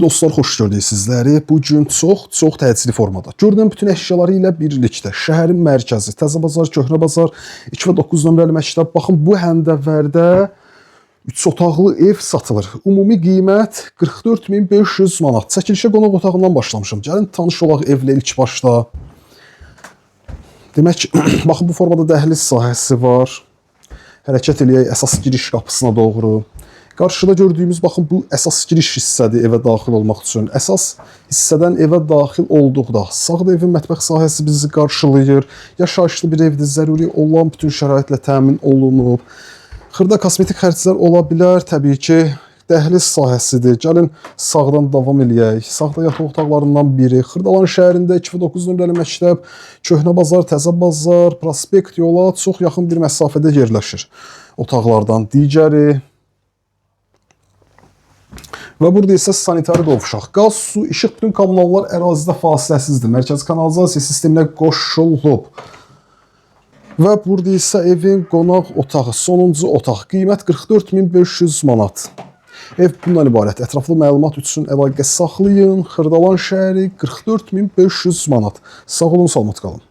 Dostlar, xoş gördük sizləri. Bugün çox təcili formada. Görünən bütün əşyaları ilə birlikdə şəhərin mərkəzi, Təzə Bazar, Köhnə Bazar, 2 və 9 nömrəli məktəb. Baxın, bu həndəvərdə 3 otaqlı ev satılır. Ümumi qiymət 44.500 manat. Çəkilişə qonaq otağından başlamışam. Gəlin tanış olaq evlə ilk başda. Demək, baxın, bu formada dəhliz sahəsi var. Hərəkət eləyək əsas giriş qapısına doğru. Qarşıda gördüyümüz, baxın, bu əsas giriş hissədir evə daxil olmaq üçün. Əsas hissədən evə daxil olduqda sağda evin mətbəx sahəsi bizi qarşılayır. Yaşayışlı bir evdir, zəruri olan bütün şəraitlə təmin olunub. Xırda kosmetik xərclər ola bilər, təbii ki, dəhliz sahəsidir. Gəlin sağdan davam eləyək. Sağda yataq otaqlarından biri. Xırdalan şəhərində 2 və 9 nömrəli məktəb, Köhnə Bazar, Təzə Bazar, prospekt yola çox yaxın bir məsafədə yerləşir. Otaqlardan digəri. Və burada isə sanitari qovşaq. Qaz, su, işıq, bütün kommunallar ərazidə fasiləsizdir. Mərkəzi kanalizasiya sisteminə qoşulub. Və burada isə evin qonaq otağı, sonuncu otaq. Qiymət 44.500 manat. Ev bundan ibarət. Ətraflı məlumat üçün əlaqə saxlayın. Xırdalan şəhəri 44.500 manat. Sağ olun, salamat qalın.